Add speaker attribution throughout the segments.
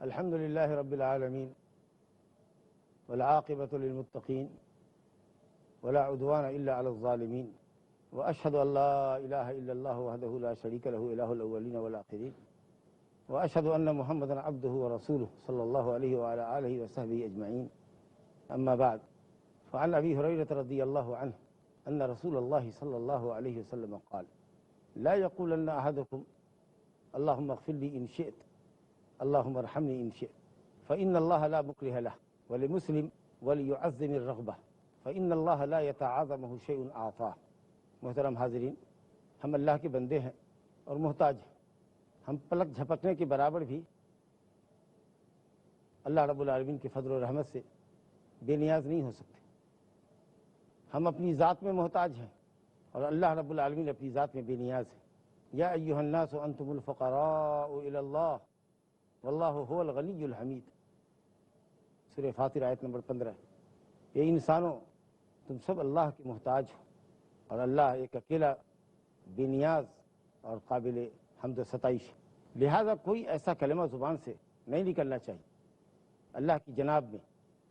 Speaker 1: الحمد لله رب العالمين والعاقبة للمتقين ولا عدوان إلا على الظالمين وأشهد أن لا إله إلا الله وحده لا شريك له إله الأولين والآخرين وأشهد أن محمدا عبده ورسوله صلى الله عليه وعلى آله وصحبه أجمعين أما بعد فعن أبي هريرة رضي الله عنه أن رسول الله صلى الله عليه وسلم قال لا يقولن أحدكم اللهم اغفر لي إن شئت اللهم ارحمني إن شئت فإن الله لا مكره له ولمسلم وليعظم الرغبة فإن الله لا يتعاظمه شيء أعطاه۔ محترم حاضرین، ہم اللہ کے بندے ہیں اور محتاج ہیں۔ ہم پلک جھپکنے کے برابر بھی اللہ رب العالمین کے فضل و رحمت سے بے نیاز نہیں ہو سکتے۔ ہم اپنی ذات میں محتاج ہیں اور اللہ رب العالمین اپنی ذات میں بے نیاز ہے۔ یا ایھا الناس انتم الفقراء الی اللہ واللہ هو الغنی الحمید، سورہ فاطر آیت نمبر 15۔ یہ انسانوں، تم سب اللہ کے محتاج ہو اور اللہ ایک اکیلا بے نیاز اور قابل حمد و ستائش ہے۔ لہذا کوئی ایسا کلمہ زبان سے نہیں نکلنا چاہیے اللہ کی جناب میں،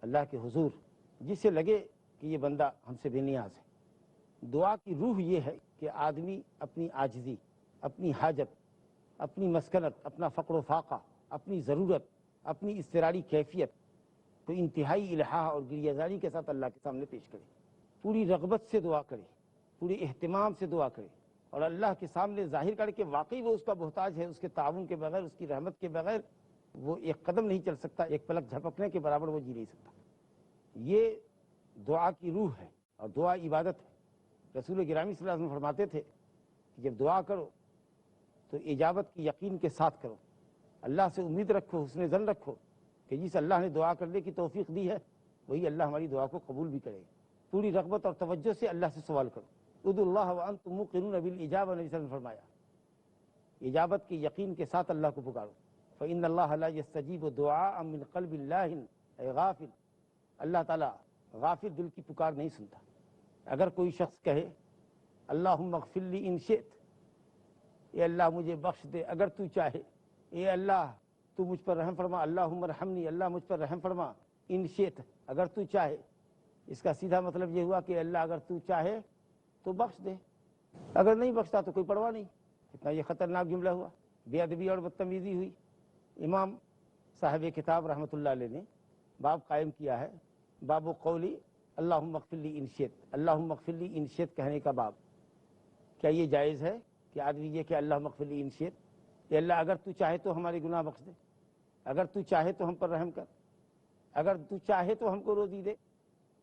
Speaker 1: اللہ کے حضور، جس سے لگے کہ یہ بندہ ہم سے بے نیاز ہے۔ دعا کی روح یہ ہے کہ آدمی اپنی عاجزی، اپنی حاجت، اپنی مسکنت، اپنا فقر و فاقہ، اپنی ضرورت، اپنی اضطراری کیفیت کو انتہائی الحاح اور گریہ زاری کے ساتھ اللہ کے سامنے پیش کرے، پوری رغبت سے دعا کرے، پوری اہتمام سے دعا کرے اور اللہ کے سامنے ظاہر کرے کہ واقعی وہ اس کا محتاج ہے۔ اس کے تعاون کے بغیر، اس کی رحمت کے بغیر وہ ایک قدم نہیں چل سکتا، ایک پلک جھپکنے کے برابر وہ جی نہیں سکتا۔ یہ دعا کی روح ہے اور دعا عبادت ہے۔ رسول گرامی صلی اللہ علیہ وسلم فرماتے تھے کہ جب دعا کرو تو اجابت کی یقین کے ساتھ کرو، اللہ سے امید رکھو، حسن ظن رکھو کہ جس اللہ نے دعا کرنے کی توفیق دی ہے وہی اللہ ہماری دعا کو قبول بھی کرے گا۔ پوری رغبت اور توجہ سے اللہ سے سوال کرو۔ ادعوا اللہ وانتم موقنون بالاجابہ، نبی صلی اللہ علیہ وسلم نے فرمایا، اجابت کے یقین کے ساتھ اللہ کو پکارو۔ فإن اللہ لا يستجیب دعاء من قلب لاہن اے غافل، اللہ تعالیٰ غافل دل کی پکار نہیں سنتا۔ اگر کوئی شخص کہے اللہم اغفر لی ان شئت، اے اللہ مجھے بخش دے اگر تو چاہے، اے اللہ تو مجھ پر رحم فرما، اللہم ارحمنی، اللہ مجھ پر رحم فرما، ان شئت اگر تو چاہے، اس کا سیدھا مطلب یہ ہوا کہ اللہ اگر تو چاہے تو بخش دے، اگر نہیں بخشتا تو کوئی پرواہ نہیں۔ اتنا یہ خطرناک جملہ ہوا، بے ادبی اور بدتمیزی ہوئی۔ امام صاحب کتاب رحمۃ اللہ علیہ نے باب قائم کیا ہے، باب قولی اللہم اغفر لی ان شئت، اللہم اغفر لی ان شئت کہنے کا باب۔ کیا یہ جائز ہے کہ آدمی یہ کہ اللہم اغفر لی ان شئت، کہ اللہ اگر تو چاہے تو ہمارے گناہ بخش دے، اگر تو چاہے تو ہم پر رحم کر، اگر تو چاہے تو ہم کو روزی دے؟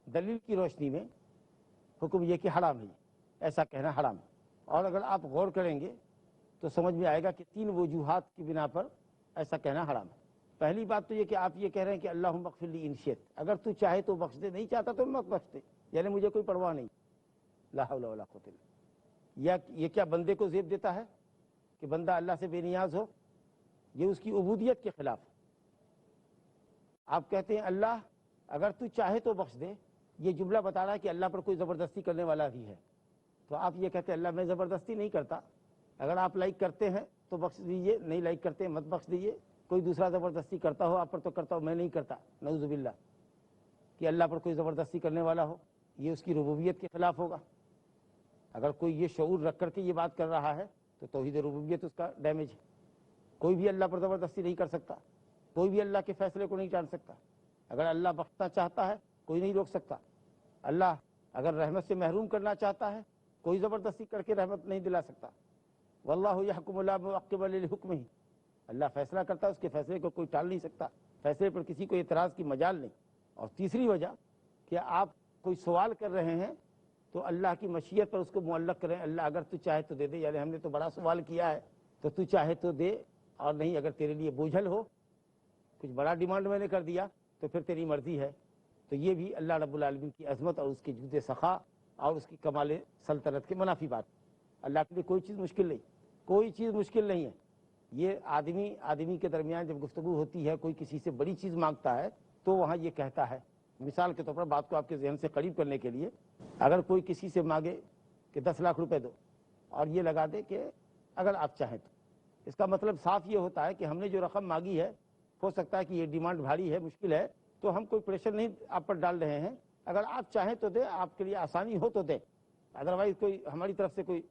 Speaker 1: دلیل کی روشنی میں حکم یہ کہ حرام ہے، ایسا کہنا حرام ہے۔ اور اگر آپ غور کریں گے تو سمجھ میں آئے گا کہ 3 وجوہات کی بنا پر ایسا کہنا حرام ہے۔ پہلی بات تو یہ کہ آپ یہ کہہ رہے ہیں کہ اللہم اغفر لی ان شئت، اگر تو چاہے تو بخش دے، نہیں چاہتا تو مت بخش دے، یعنی مجھے کوئی پرواہ نہیں، لا حول ولا قوت الا باللہ۔ یہ کیا بندے کو زیب دیتا ہے کہ بندہ اللہ سے بے نیاز ہو؟ یہ اس کی عبودیت کے خلاف ہے۔ آپ کہتے ہیں اللہ اگر تو چاہے تو بخش دے، یہ جملہ بتا رہا ہے کہ اللہ پر کوئی زبردستی کرنے والا بھی ہے۔ تو آپ یہ کہتے ہیں اللہ میں زبردستی نہیں کرتا، اگر آپ لائک کرتے ہیں تو بخش دیجئے، نہیں لائک کرتے ہیں مت بخش دیجئے، کوئی دوسرا زبردستی کرتا ہو آپ پر تو کرتا ہو، میں نہیں کرتا، نعوذ باللہ، کہ اللہ پر کوئی زبردستی کرنے والا ہو، یہ اس کی ربوبیت کے خلاف ہوگا۔ اگر کوئی یہ شعور رکھ کر کے یہ بات کر رہا ہے تو توحید ربوبیت اس کا ڈیمیج ہے۔ کوئی بھی اللہ پر زبردستی نہیں کر سکتا، کوئی بھی اللہ کے فیصلے کو نہیں ٹال سکتا۔ اگر اللہ بخشنا چاہتا ہے کوئی نہیں روک سکتا، اللہ اگر رحمت سے محروم کرنا چاہتا ہے کوئی زبردستی کر کے رحمت نہیں دلا سکتا۔ واللہ یحکم لا معقب لحکمہ، اللہ فیصلہ کرتا ہے، اس کے فیصلے کو کوئی ٹال نہیں سکتا، فیصلے پر کسی کو اعتراض کی مجال نہیں۔ اور تیسری وجہ کہ آپ کوئی سوال کر رہے ہیں تو اللہ کی مشیت پر اس کو معلق کریں، اللہ اگر تو چاہے تو دے دے، یعنی ہم نے تو بڑا سوال کیا ہے تو تو چاہے تو دے، اور نہیں اگر تیرے لیے بوجھل ہو، کچھ بڑا ڈیمانڈ میں نے کر دیا تو پھر تیری مرضی ہے۔ تو یہ بھی اللہ رب العالمین کی عظمت اور اس کے جود سخا اور اس کی کمال سلطنت کے منافی بات۔ اللہ کے لیے کوئی چیز مشکل نہیں، کوئی چیز مشکل نہیں ہے۔ یہ آدمی کے درمیان جب گفتگو ہوتی ہے، کوئی کسی سے بڑی چیز مانگتا ہے تو وہاں یہ کہتا ہے، مثال کے طور پر بات کو آپ کے ذہن سے قریب کرنے کے لیے، اگر کوئی کسی سے مانگے کہ 10 لاکھ روپے دو اور یہ لگا دے کہ اگر آپ چاہیں تو، اس کا مطلب صاف یہ ہوتا ہے کہ ہم نے جو رقم مانگی ہے، ہو سکتا ہے کہ یہ ڈیمانڈ بھاری ہے، مشکل ہے، تو ہم کوئی پریشر نہیں آپ پر ڈال رہے ہیں، اگر آپ چاہیں تو دیں، آپ کے لیے آسانی ہو تو دیں، ادروائز کوئی ہماری طرف سے کوئی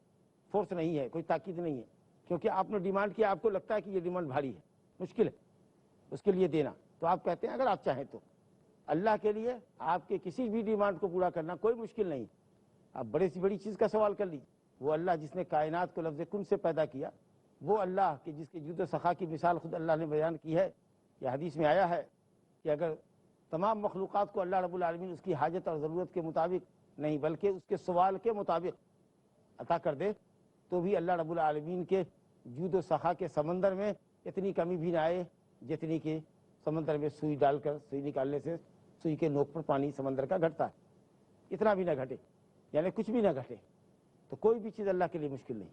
Speaker 1: فورس نہیں ہے، کوئی تاکید نہیں ہے، کیونکہ آپ نے ڈیمانڈ کیا، آپ کو لگتا ہے کہ یہ ڈیمانڈ بھاری ہے، مشکل ہے اس کے لیے دینا، تو آپ کہتے ہیں اگر آپ چاہیں تو۔ اللہ کے لیے آپ کے کسی بھی ڈیمانڈ کو پورا کرنا کوئی مشکل نہیں۔ آپ بڑے سے بڑی چیز کا سوال کر لیجیے، وہ اللہ جس نے کائنات کو لفظ کن سے پیدا کیا، وہ اللہ کہ جس کے جود و سخا کی مثال خود اللہ نے بیان کی ہے، یہ حدیث میں آیا ہے کہ اگر تمام مخلوقات کو اللہ رب العالمین اس کی حاجت اور ضرورت کے مطابق نہیں بلکہ اس کے سوال کے مطابق عطا کر دے تو بھی اللہ رب العالمین کے جود و سخا کے سمندر میں اتنی کمی بھی نہ آئے جتنی کہ سمندر میں سوئی ڈال کر سوئی نکالنے سے سوئی کے نوک پر پانی سمندر کا گھٹتا ہے، اتنا بھی نہ گھٹے، یعنی کچھ بھی نہ گھٹے۔ تو کوئی بھی چیز اللہ کے لیے مشکل نہیں،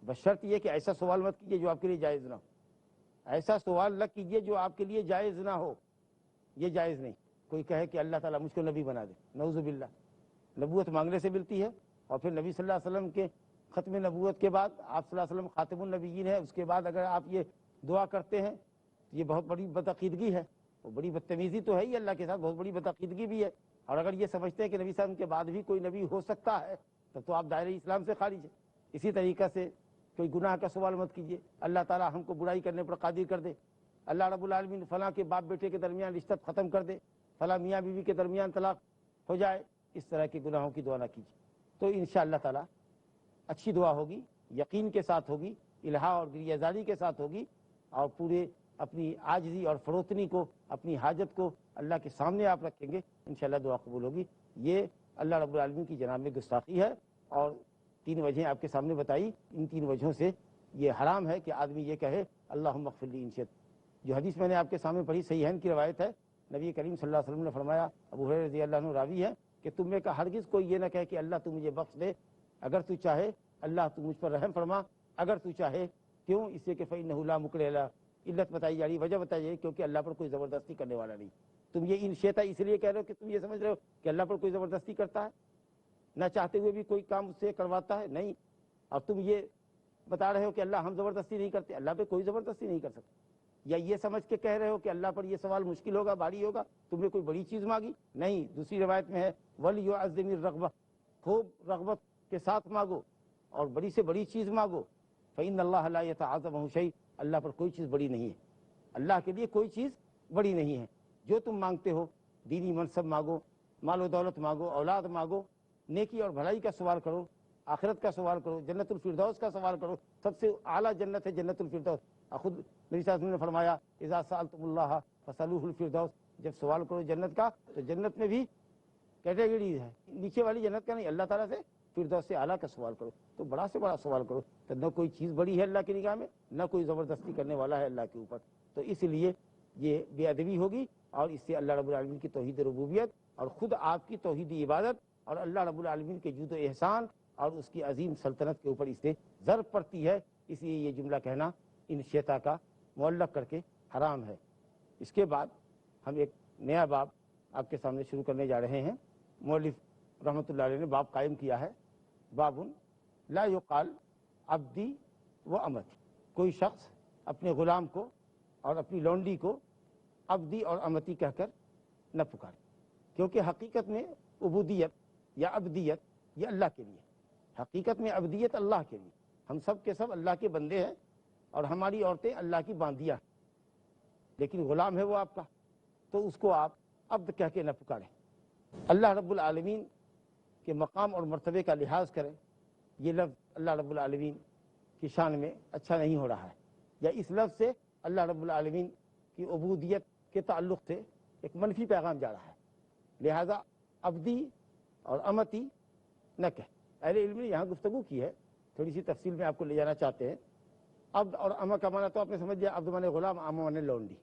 Speaker 1: بس شرط یہ کہ ایسا سوال مت کیجیے جو آپ کے لیے جائز نہ ہو، ایسا سوال نہ کیجیے جو آپ کے لیے جائز نہ ہو، یہ جائز نہیں۔ کوئی کہے کہ اللہ تعالیٰ مجھ کو نبی بنا دے، نعوذ باللہ، نبوت مانگنے سے ملتی ہے، اور پھر نبی صلی اللہ علیہ وسلم کے ختم نبوت کے بعد آپ صلی اللہ علیہ وسلم خاتم النبیین ہے، اس کے بعد اگر آپ یہ دعا کرتے ہیں یہ بہت بڑی بدعقیدگی ہے، وہ بڑی بدتمیزی تو ہے ہی اللہ کے ساتھ، بہت بڑی بدعقیدگی بھی ہے۔ اور اگر یہ سمجھتے ہیں کہ نبی صلی اللہ علیہ وسلم کے بعد بھی کوئی نبی ہو سکتا ہے تب تو آپ دائرہ اسلام سے خارج ہیں۔ اسی طریقہ سے کوئی گناہ کا سوال مت کیجیے، اللہ تعالیٰ ہم کو برائی کرنے پر قادر کر دے، اللہ رب العالمین فلاں کے باپ بیٹے کے درمیان رشتہ ختم کر دے، فلاں میاں بیوی کے درمیان طلاق ہو جائے، اس طرح کے گناہوں کی دعا نہ کیجیے، تو انشاءاللہ تعالیٰ اچھی دعا ہوگی، یقین کے ساتھ ہوگی، الہا اور گریہ زاری کے ساتھ ہوگی، اور پورے اپنی عاجزی اور فروتنی کو، اپنی حاجت کو اللہ کے سامنے آپ رکھیں گے، انشاءاللہ دعا قبول ہوگی۔ یہ اللہ رب العالمین کی جناب میں گستاخی ہے، اور 3 وجہیں آپ کے سامنے بتائی، ان 3 وجہوں سے یہ حرام ہے کہ آدمی یہ کہے اللہم اغفر لی ان شئت۔ جو حدیث میں نے آپ کے سامنے پڑھی صحیحین کی روایت ہے، نبی کریم صلی اللہ علیہ وسلم نے فرمایا، ابو ہریرہ رضی اللہ عنہ راوی ہے، کہ تم میں کا ہرگز کوئی یہ نہ کہے کہ اللہ تو مجھے بخش دے، اگر تو چاہے اللہ تو مجھ پر رحم فرما، اگر تو چاہے، کیوں؟ اس لیے کہ فإنہ لا مکرہ لہ، علت بتائی جا رہی، وجہ بتائی جا رہی، کیونکہ اللہ پر کوئی زبردستی کرنے والا نہیں۔ تم یہ ان شئت اس لیے کہہ رہے ہو کہ تم یہ سمجھ رہے ہو کہ اللہ پر کوئی زبردستی کرتا ہے، نہ چاہتے ہوئے بھی کوئی کام اس سے کرواتا ہے، نہیں، اور تم یہ بتا رہے ہو کہ اللہ ہم زبردستی نہیں کرتے، اللہ پہ کوئی زبردستی نہیں کر سکتا، یا یہ سمجھ کے کہہ رہے ہو کہ اللہ پر یہ سوال مشکل ہوگا، بھاری ہوگا، تم نے کوئی بڑی چیز مانگی، نہیں۔ دوسری روایت میں ہے وَلْيُعَظِّمِ الرَّغْبَةَ، خوب رغبت کے ساتھ مانگو اور بڑی سے بڑی چیز مانگو، فإن اللہ لا يتعاظمہ شیء، اللہ پر کوئی چیز بڑی نہیں ہے، اللہ کے لیے کوئی چیز بڑی نہیں ہے۔ جو تم مانگتے ہو، دینی منصب مانگو، مال و دولت مانگو، اولاد مانگو، نیکی اور بھلائی کا سوال کرو، آخرت کا سوال کرو، جنت الفردوس کا سوال کرو، سب سے اعلیٰ جنت ہے جنت الفردوس۔ خود نبی صلی اللہ علیہ وسلم نے فرمایا اذا سألتم اللہ فسألوہ الفردوس، جب سوال کرو جنت کا تو جنت میں بھی کیٹیگریز ہے، نیچے والی جنت کا نہیں، اللہ تعالیٰ سے فردوس سے اعلیٰ کا سوال کرو، تو بڑا سے بڑا سوال کرو، تو نہ کوئی چیز بڑی ہے اللہ کی نگاہ میں، نہ کوئی زبردستی کرنے والا ہے اللہ کے اوپر، تو اس لیے یہ بے ادبی ہوگی، اور اس سے اللہ رب العالمین کی توحید ربوبیت اور خود آپ کی توحید عبادت اور اللہ رب العالمین کے جود و احسان اور اس کی عظیم سلطنت کے اوپر اس سے ضرب پڑتی ہے، اس لیے یہ جملہ کہنا ان شیطا کا معلق کر کے حرام ہے۔ اس کے بعد ہم ایک نیا باب آپ کے سامنے شروع کرنے جا رہے ہیں۔ مؤلف رحمۃ اللہ علیہ نے باب قائم کیا ہے، باب لا یقال عبدی و امتی، کوئی شخص اپنے غلام کو اور اپنی لونڈی کو عبدی اور امتی کہہ کر نہ پکارے، کیونکہ حقیقت میں عبودیت یا عبدیت یہ اللہ کے لیے، حقیقت میں عبدیت اللہ کے لیے، ہم سب کے سب اللہ کے بندے ہیں اور ہماری عورتیں اللہ کی باندیاں ہیں، لیکن غلام ہے وہ آپ کا، تو اس کو آپ عبد کہہ کے نہ پکاریں۔ اللہ رب العالمین کے مقام اور مرتبے کا لحاظ کریں، یہ لفظ اللہ رب العالمین کی شان میں اچھا نہیں ہو رہا ہے، یا اس لفظ سے اللہ رب العالمین کی عبودیت کے تعلق سے ایک منفی پیغام جا رہا ہے، لہذا عبدی اور امتی نہ کہے۔ اہل علم نے یہاں گفتگو کی ہے، تھوڑی سی تفصیل میں آپ کو لے جانا چاہتے ہیں۔ عبد اور اما کا معنی تو آپ نے سمجھ لیا، عبد مانے غلام، اما مانے لونڈی۔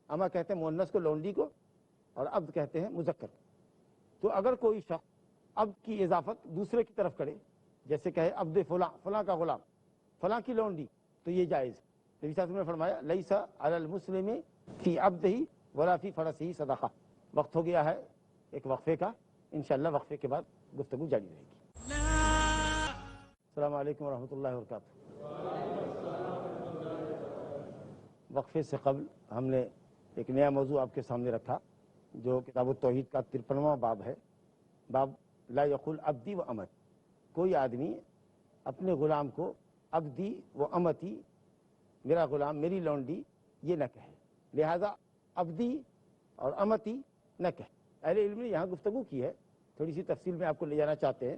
Speaker 1: اما کہتے ہیں مؤنث کو لونڈی کو، اور عبد کہتے ہیں مذکر کو۔ تو اگر کوئی شخص عبد کی اضافت دوسرے کی طرف کرے، جیسے کہے عبد فلاں، فلاں کا غلام، فلاں کی لونڈی، تو یہ جائز ہے۔ نبی صلی اللہ علیہ وسلم نے فرمایا لیس علی المسلم فی عبدہ ولا فی فرسہ صدقہ۔ وقت ہو گیا ہے ایک وقفے کا، انشاءاللہ وقفے کے بعد گفتگو جاری رہے گی۔ السلام علیکم ورحمۃ اللہ وبرکاتہ۔ وقفے سے قبل ہم نے ایک نیا موضوع آپ کے سامنے رکھا، جو کتاب التوحید کا 53واں باب ہے، باب لا یقول عبدی و امتی۔ کوئی آدمی اپنے غلام کو عبدی و امتی، میرا غلام، میری لونڈی، یہ نہ کہے، لہذا عبدی اور امتی نہ کہے۔ اہل علم نے یہاں گفتگو کی ہے، تھوڑی سی تفصیل میں آپ کو لے جانا چاہتے ہیں۔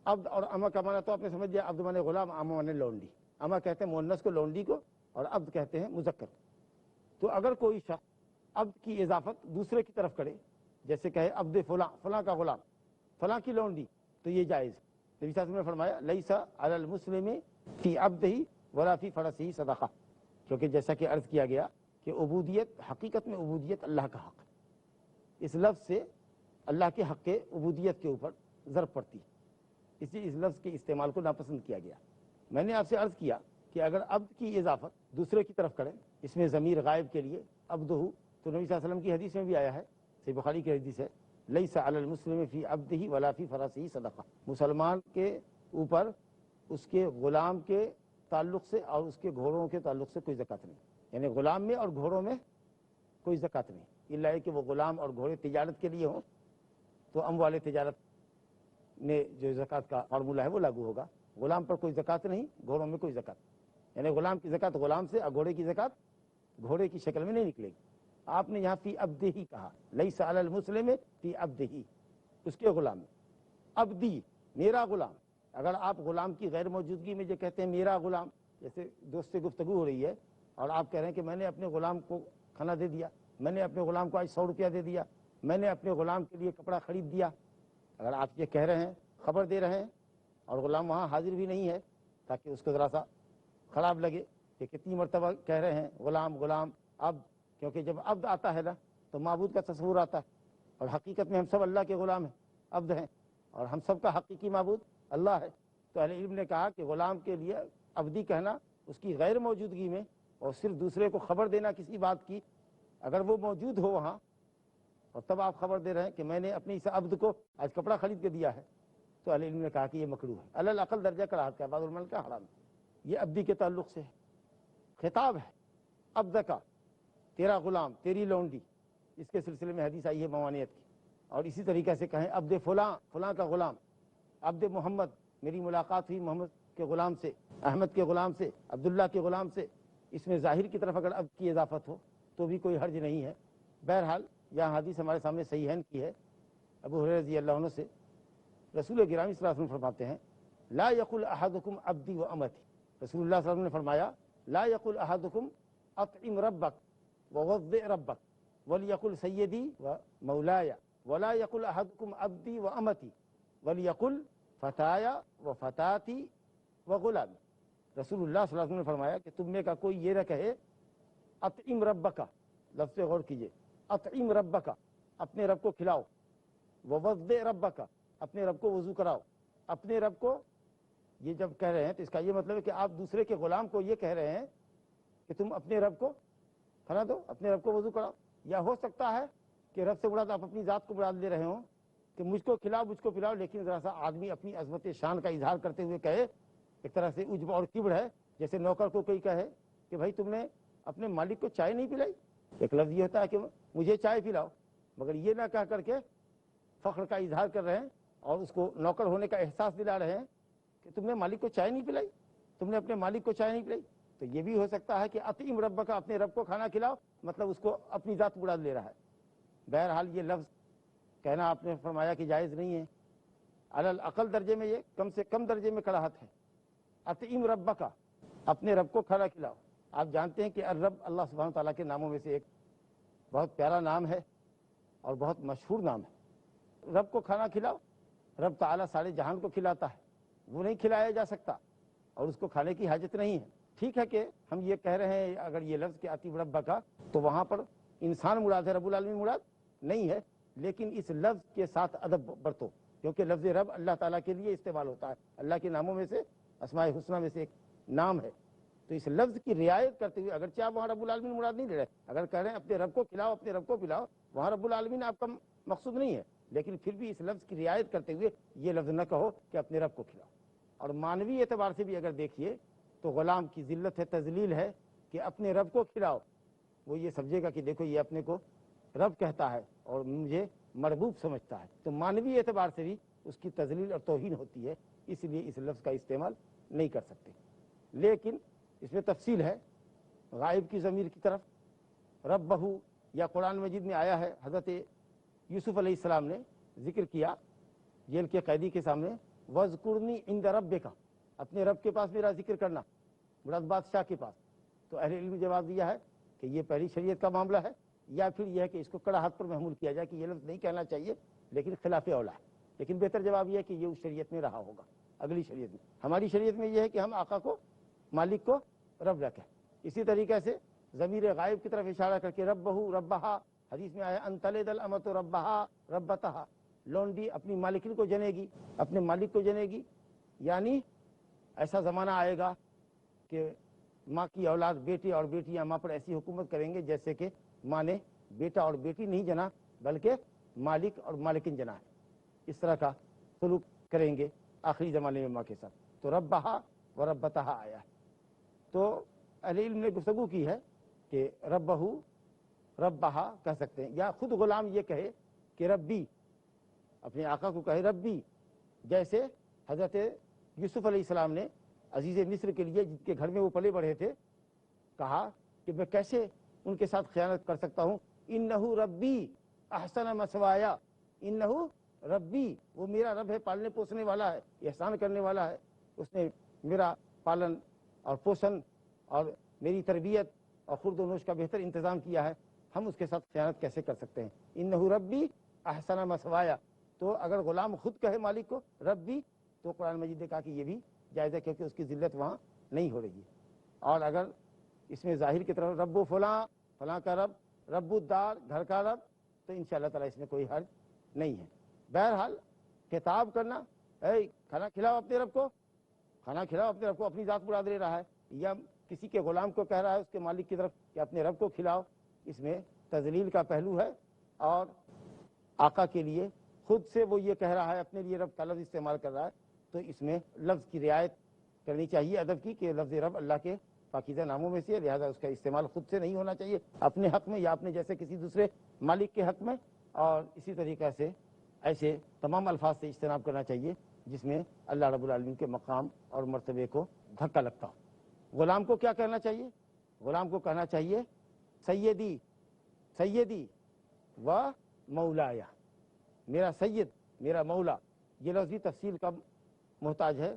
Speaker 1: عبد اور اما کا معنی تو آپ نے سمجھ لیا، عبد مانے غلام، اما مانے لونڈی۔ اما کہتے ہیں مؤنث کو لونڈی کو، اور عبد کہتے ہیں مذکر کو۔ تو اگر کوئی شخص عبد کی اضافت دوسرے کی طرف کرے، جیسے کہے عبد فلاں، فلاں کا غلام، فلاں کی لونڈی، تو یہ جائز ہے۔ نبی صلی اللہ علیہ وسلم نے فرمایا لیس علی المسلم فی عبدہ ولا فی فرسہ صدقہ، کیونکہ جیسا کہ عرض کیا گیا کہ عبودیت، حقیقت میں عبودیت اللہ کا حق ہے۔ اس لفظ سے اللہ کے حق کے عبودیت کے اوپر ضرب پڑتی ہے، اس لیے اس لفظ کے استعمال کو ناپسند کیا گیا۔ میں نے آپ سے عرض کیا کہ اگر عبد کی اضافت دوسرے کی طرف کریں، اس میں ضمیر غائب کے لیے عبدہ، تو نبی صلی اللہ علیہ وسلم کی حدیث میں بھی آیا ہے، صحیح بخاری کی حدیث ہے، لیس علی المسلم فی عبدہ ولا فی فرسہ صدقہ۔ مسلمان کے اوپر اس کے غلام کے تعلق سے اور اس کے گھوڑوں کے تعلق سے کوئی زکوٰۃ نہیں، یعنی غلام میں اور گھوڑوں میں کوئی زکوٰۃ نہیں، الا کہ وہ غلام اور گھوڑے تجارت کے لیے ہوں تو اموال تجارت میں جو زکوٰۃ کا فارمولہ ہے وہ لاگو ہوگا۔ غلام پر کوئی زکوٰۃ نہیں، گھوڑوں میں کوئی زکوٰۃ، یعنی غلام کی زکوٰۃ غلام سے، اور گھوڑے کی زکوٰۃ گھوڑے کی شکل میں نہیں نکلے گی۔ آپ نے یہاں فی عبدہ ہی کہا، لیس علی المسلم فی عبدہ، اس کے غلام میں۔ عبدی، میرا غلام، اگر آپ غلام کی غیر موجودگی میں جو کہتے ہیں میرا غلام، جیسے دوست سے گفتگو ہو رہی ہے اور آپ کہہ رہے ہیں کہ میں نے اپنے غلام کو کھانا دے دیا، میں نے اپنے غلام کو آج 100 روپیہ دے دیا، میں نے اپنے غلام کے لیے کپڑا خرید دیا، اگر آپ یہ کہہ رہے ہیں، خبر دے رہے ہیں، اور غلام وہاں حاضر بھی نہیں ہے تاکہ اس کو ذرا سا خراب لگے کہ کتنی مرتبہ کہہ رہے ہیں غلام غلام عبد، کیونکہ جب عبد آتا ہے نا تو معبود کا تصور آتا ہے، اور حقیقت میں ہم سب اللہ کے غلام ہیں، عبد ہیں، اور ہم سب کا حقیقی معبود اللہ ہے۔ تو اہل علم نے کہا کہ غلام کے لیے عبدی کہنا اس کی غیر موجودگی میں، اور صرف دوسرے کو خبر دینا کسی بات کی، اگر وہ موجود ہو وہاں اور تب آپ خبر دے رہے ہیں کہ میں نے اپنے اس عبد کو آج کپڑا خرید کے دیا ہے، تو اہل علم نے کہا کہ یہ مکروہ ہے، علی الاقل درجہ کراہت کا، بعض علماء کا حرام ہے۔ یہ عبدی کے تعلق سے ہے، خطاب ہے عبد کا، تیرا غلام، تیری لونڈی، اس کے سلسلے میں حدیث آئی ہے موانیت کی۔ اور اسی طریقے سے کہیں عبد فلاں، فلاں کا غلام، عبد محمد، میری ملاقات ہوئی محمد کے غلام سے، احمد کے غلام سے، عبداللہ کے غلام سے، اس میں ظاہر کی طرف اگر عبد کی اضافت ہو تو بھی کوئی حرج نہیں ہے۔ بہرحال یہاں حدیث ہمارے سامنے صحیحین کی ہے، ابو ہریرہ رضی اللہ عنہ سے، رسول گرامی صلی اللہ علیہ وسلم فرماتے ہیں لا یقل احدکم عبدی و امتی، رسول اللہ صلی اللہ علیہ وسلم نے فرمایا لا یقل احدکم اطعم ربک ووضع ربک ولیقل سیدی و مولایا ولا یقل احدکم عبدی و امتی ولیقل فتایا و فتاتی و غلامی۔ رسول اللہ صلی اللہ علیہ وسلم نے فرمایا کہ تم میں کا کوئی یہ نہ کہے اطعم ربک، لفظ سے غور کیجئے، اطعم ربک، اپنے رب کو کھلاؤ، ووضع ربک، اپنے رب کو وضو کراؤ۔ اپنے رب کو یہ جب کہہ رہے ہیں تو اس کا یہ مطلب ہے کہ آپ دوسرے کے غلام کو یہ کہہ رہے ہیں کہ تم اپنے رب کو کھلا دو، اپنے رب کو وضو کراؤ۔ یا ہو سکتا ہے کہ رب سے مراد آپ اپنی ذات کو مراد لے رہے ہوں کہ مجھ کو کھلاؤ، مجھ کو پلاؤ، لیکن ذرا سا آدمی اپنی عظمت شان کا اظہار کرتے ہوئے کہے، ایک طرح سے عجب اور کبر ہے، جیسے نوکر کو کوئی کہے کہ بھائی تم نے اپنے مالک کو چائے نہیں پلائی۔ ایک لفظ یہ ہوتا ہے کہ مجھے چائے پلاؤ، مگر یہ نہ کہہ کر کے فخر کا اظہار کر رہے ہیں اور اس کو نوکر ہونے کا احساس دلا رہے ہیں کہ تم نے مالک کو چائے نہیں پلائی، تم نے اپنے مالک کو چائے نہیں پلائی۔ تو یہ بھی ہو سکتا ہے کہ اطعم رب کا، اپنے رب کو کھانا کھلاؤ، مطلب اس کو اپنی ذات مراد لے رہا ہے۔ بہرحال یہ لفظ کہنا آپ نے فرمایا کہ جائز نہیں ہے، علی الاقل درجے میں، یہ کم سے کم درجے میں کراہت ہے۔ اطعم رب کا، اپنے رب کو کھانا کھلاؤ۔ آپ جانتے ہیں کہ الرب اللہ سبحانہ تعالیٰ کے ناموں میں سے ایک بہت پیارا نام ہے اور بہت مشہور نام ہے۔ رب کو کھانا کھلاؤ، رب تعالیٰ سارے جہان کو کھلاتا ہے، وہ نہیں کھلایا جا سکتا اور اس کو کھانے کی حاجت نہیں ہے۔ ٹھیک ہے کہ ہم یہ کہہ رہے ہیں اگر یہ لفظ کہ اطیعوا ربک تو وہاں پر انسان مراد ہے، رب العالمین مراد نہیں ہے، لیکن اس لفظ کے ساتھ ادب برتو، کیونکہ لفظ رب اللہ تعالیٰ کے لیے استعمال ہوتا ہے، اللہ کے ناموں میں سے، اسماء الحسنہ میں سے ایک نام ہے، تو اس لفظ کی رعایت کرتے ہوئے اگرچہ آپ وہاں رب العالمین مراد نہیں لے رہے، اگر کہہ رہے ہیں اپنے رب کو کھلاؤ، اپنے رب کو پلاؤ، وہاں رب العالمین آپ کا مقصود نہیں ہے، لیکن پھر بھی اس لفظ کی رعایت کرتے ہوئے یہ لفظ نہ کہو کہ اپنے رب کو کھلاؤ۔ اور معنوی اعتبار سے بھی اگر دیکھیے تو غلام کی ذلت ہے، تذلیل ہے کہ اپنے رب کو کھلاؤ، وہ یہ سمجھے گا کہ دیکھو یہ اپنے کو رب کہتا ہے اور مجھے مربوب سمجھتا ہے، تو معنوی اعتبار سے بھی اس کی تذلیل اور توہین ہوتی ہے، اس لیے اس لفظ کا استعمال نہیں کر سکتے۔ لیکن اس میں تفصیل ہے، غائب کی ضمیر کی طرف ربہ، یا قرآن مجید میں آیا ہے، حضرت یوسف علیہ السلام نے ذکر کیا جیل کے قیدی کے سامنے، وَاذْكُرْنِي عِنْدَ رَبِّكَ، اپنے رب کے پاس میرا ذکر کرنا، مراد بادشاہ کے پاس۔ تو اہل علم نے جواب دیا ہے کہ یہ پہلی شریعت کا معاملہ ہے، یا پھر یہ ہے کہ اس کو کڑا ہاتھ پر محمول کیا جائے کہ یہ لفظ نہیں کہنا چاہیے لیکن خلاف اولا ہے، لیکن بہتر جواب یہ ہے کہ یہ اس شریعت میں رہا ہوگا، اگلی شریعت میں۔ ہماری شریعت میں یہ ہے کہ ہم آقا کو، مالک کو رب رکھیں۔ اسی طریقے سے ضمیر غائب کی طرف اشارہ کر کے ربہ ربہا، حدیث میں آیا ان تلد الامۃ ربہا ربتہا، لونڈی اپنی مالکن کو جنے گی، اپنے مالک کو جنے گی، یعنی ایسا زمانہ آئے گا کہ ماں کی اولاد، بیٹے اور بیٹیاں ماں پر ایسی حکومت کریں گے جیسے کہ ماں نے بیٹا اور بیٹی نہیں جنا بلکہ مالک اور مالکن جنا ہے، اس طرح کا سلوک کریں گے آخری زمانے میں ماں کے ساتھ۔ تو ربہا و ربتہا آیا ہے، تو اہل علم نے گفتگو کی ہے کہ ربہ ربہا کہہ سکتے ہیں، یا خود غلام یہ کہے کہ ربی، اپنے آقا کو کہے ربی، جیسے حضرت یوسف علیہ السلام نے عزیز مصر کے لیے، جن کے گھر میں وہ پلے بڑھے تھے، کہا کہ میں کیسے ان کے ساتھ خیانت کر سکتا ہوں، انہ ربی احسن مثوایا، انہ ربی، وہ میرا رب ہے، پالنے پوسنے والا ہے، احسان کرنے والا ہے، اس نے میرا پالن اور پوشن اور میری تربیت اور خورد و نوش کا بہتر انتظام کیا ہے، ہم اس کے ساتھ خیانت کیسے کر سکتے ہیں، انہ ربی احسن مثوایا۔ تو اگر غلام خود کہے مالک کو ربی تو قرآن مجید نے کہا کہ یہ بھی جائز ہے، کیونکہ اس کی ذلت وہاں نہیں ہو رہی ہے۔ اور اگر اس میں ظاہر کی طرف رب و فلاں، فلاں کا رب، رب الدار، گھر کا رب، تو انشاءاللہ تعالیٰ اس میں کوئی حرج نہیں ہے۔ بہرحال خطاب کرنا، اے کھانا کھلاؤ اپنے رب کو، کھانا کھلاؤ اپنے رب کو، اپنی ذات مراد لے رہا ہے، یا کسی کے غلام کو کہہ رہا ہے اس کے مالک کی طرف کہ اپنے رب کو کھلاؤ، اس میں تذلیل کا پہلو ہے، اور آقا کے لیے خود سے وہ یہ کہہ رہا ہے، اپنے لیے رب کا لفظ استعمال کر رہا ہے، تو اس میں لفظ کی رعایت کرنی چاہیے ادب کی، کہ لفظ رب اللہ کے پاکیزہ ناموں میں سے، لہذا اس کا استعمال خود سے نہیں ہونا چاہیے اپنے حق میں یا اپنے جیسے کسی دوسرے مالک کے حق میں، اور اسی طریقے سے ایسے تمام الفاظ سے اجتناب کرنا چاہیے جس میں اللہ رب العالمین کے مقام اور مرتبے کو دھکا لگتا ہو۔ غلام کو کیا کہنا چاہیے؟ غلام کو کہنا چاہیے سیدی، سیدی و مولایا، میرا سید، میرا مولا۔ یہ لفظ بھی تفصیل کا محتاج ہے،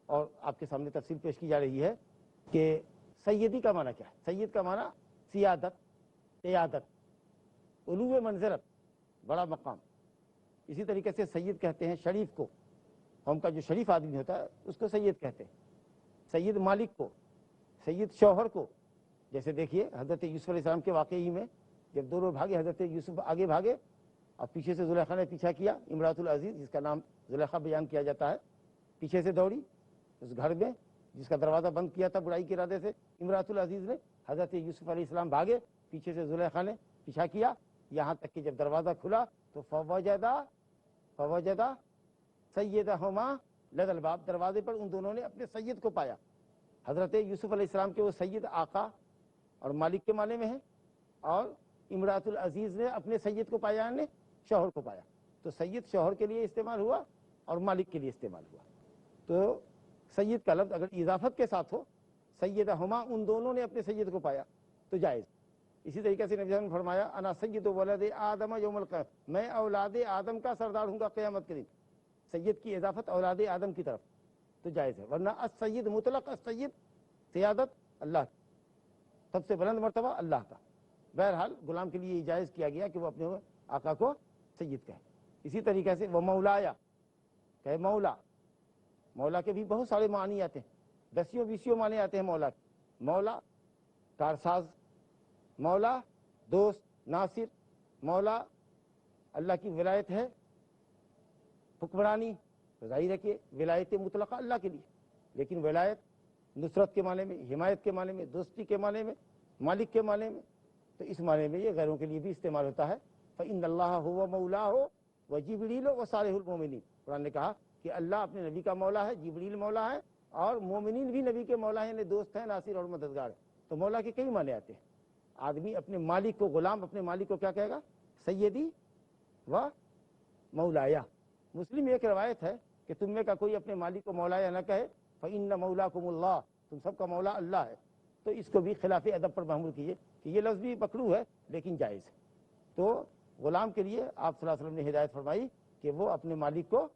Speaker 1: اور آپ کے سامنے تفصیل پیش کی جا رہی ہے کہ سیدی کا معنی کیا ہے۔ سید کا معنی سیادت، قیادت، علو منزلت، بڑا مقام۔ اسی طریقے سے سید کہتے ہیں شریف کو، قوم کا جو شریف آدمی ہوتا ہے اس کو سید کہتے ہیں۔ سید مالک کو، سید شوہر کو، جیسے دیکھیے حضرت یوسف علیہ السلام کے واقعی میں جب دونوں بھاگے، حضرت یوسف آگے بھاگے اور پیچھے سے زلیخا نے پیچھا کیا، امراۃ العزیز جس کا نام زلیخا بیان کیا جاتا ہے پیچھے سے دوڑی اس گھر میں جس کا دروازہ بند کیا تھا برائی کے ارادے سے امراۃ العزیز نے، حضرت یوسف علیہ السلام بھاگے، پیچھے سے زلیخا نے پیچھا کیا، یہاں تک کہ جب دروازہ کھلا تو فوجدا سیدہما لدی الباب، دروازے پر ان دونوں نے اپنے سید کو پایا۔ حضرت یوسف علیہ السلام کے وہ سید آقا اور مالک کے معنی میں ہیں، اور امراۃ العزیز نے اپنے سید کو پایا، نے شوہر کو پایا، تو سید شوہر کے لیے استعمال ہوا اور مالک کے لیے استعمال ہوا۔ تو سید کا لفظ اگر اضافت کے ساتھ ہو، سیدہما ان دونوں نے اپنے سید کو پایا تو جائز۔ اسی طریقے سے نبی صلی اللہ علیہ وسلم نے فرمایا انا سید ولد آدم یوم القیامہ، میں اولاد آدم کا سردار ہوں گا قیامت کے دن۔ سید کی اضافت اولاد آدم کی طرف تو جائز ہے، ورنہ السید مطلق، السید سیادت اللہ کی، سب سے بلند مرتبہ اللہ کا۔ بہرحال غلام کے لیے جائز کیا گیا کہ وہ اپنے آقا کو سید کہے۔ اسی طریقے سے وہ مولایا کہ مولا، مولا کے بھی بہت سارے معنی آتے ہیں، دسیوں بیسیوں معنی آتے ہیں مولا کے۔ مولا کارساز، مولا دوست ناصر، مولا اللہ کی ولایت ہے، حکمرانی ظاہر ہے کہ ولایت مطلقہ اللہ کے لیے، لیکن ولایت نصرت کے معنی میں، حمایت کے معنی میں، دوستی کے معنی میں، مالک کے معنی میں، تو اس معنی میں یہ غیروں کے لیے بھی استعمال ہوتا ہے۔ فإن اللہ هو مولاه وجبریل وصالح المؤمنین، قرآن نے کہا کہ اللہ اپنے نبی کا مولا ہے، جبریل مولا ہے، اور مومنین بھی نبی کے مولا ہیں، یعنی دوست ہیں، ناصر اور مددگار ہیں۔ تو مولا کے کئی معنی آتے ہیں۔ آدمی اپنے مالک کو، غلام اپنے مالک کو کیا کہے گا؟ سیدی و مولایا۔ مسلم میں ایک روایت ہے کہ تم میں کا کوئی اپنے مالک کو مولایا نہ کہے، فإن مولاکم اللہ، تم سب کا مولا اللہ ہے۔ تو اس کو بھی خلاف ادب پر محمول کیجیے کہ یہ لفظ بھی مکروہ ہے لیکن جائز ہے۔ تو غلام کے لیے آپ صلی اللہ علیہ وسلم نے ہدایت فرمائی کہ وہ اپنے مالک کو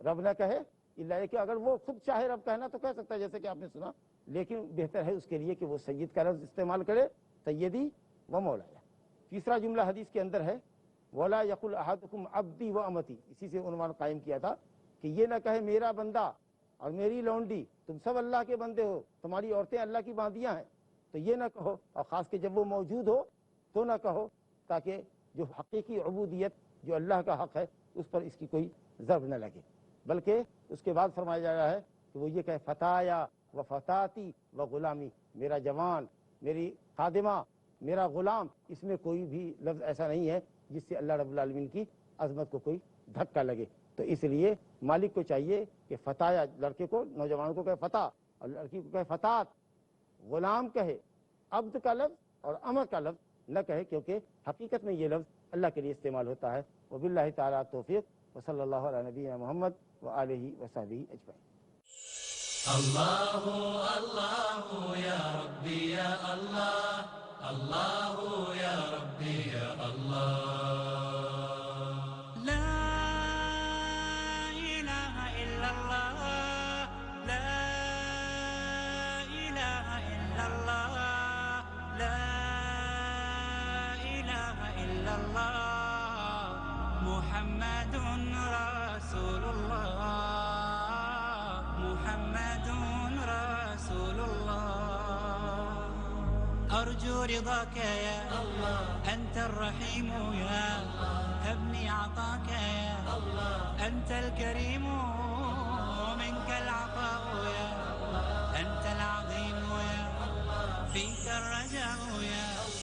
Speaker 1: رب نہ کہے، اللہ کہ اگر وہ خود چاہے رب کہنا تو کہہ سکتا ہے، جیسے کہ آپ نے سنا، لیکن بہتر ہے اس کے لیے کہ وہ سید کا لفظ استعمال کرے، سیدی و مولایا۔ تیسرا جملہ حدیث کے اندر ہے وَلَا يَقُلْ أَحَدُكُمْ عَبْدِي وَأَمَتِي، اسی سے عنوان قائم کیا تھا کہ یہ نہ کہے میرا بندہ اور میری لونڈی، تم سب اللہ کے بندے ہو، تمہاری عورتیں اللہ کی باندیاں ہیں، تو یہ نہ کہو، اور خاص کہ جب وہ موجود ہو تو نہ کہو، تاکہ جو حقیقی عبودیت جو اللہ کا حق ہے اس پر اس کی کوئی ضرب نہ لگے۔ بلکہ اس کے بعد فرمایا جا رہا ہے کہ وہ یہ کہے فتایا و فتاتی و غلامی، میرا جوان، میری خادمہ، میرا غلام، اس میں کوئی بھی لفظ ایسا نہیں ہے جس سے اللہ رب العالمین کی عظمت کو کوئی دھکا لگے۔ تو اس لیے مالک کو چاہیے کہ فتایا، لڑکے کو، نوجوان کو کہے فتح، اور لڑکی کو کہے فتات، غلام کہے، عبد کا لفظ اور امر کا لفظ نہ کہے، کیونکہ حقیقت میں یہ لفظ اللہ کے لیے استعمال ہوتا ہے۔ وباللہ تعالیٰ توفیق، وصلی اللہ علی نبینا محمد وآلہ وصحبہ اجمعین۔
Speaker 2: اللہ اللہ یا ربی یا اللہ، اللہ یا ربی یا اللہ، لا الہ الا اللہ، لا الہ الا اللہ، لا الہ الا اللہ، محمد رسول اللہ، محمد رسول الله، أرجو رضاك يا الله، أنت الرحيم يا الله، هبني عطاك يا الله، أنت الكريم منك العطاء يا الله، أنت العظيم يا الله، فيك الرجاء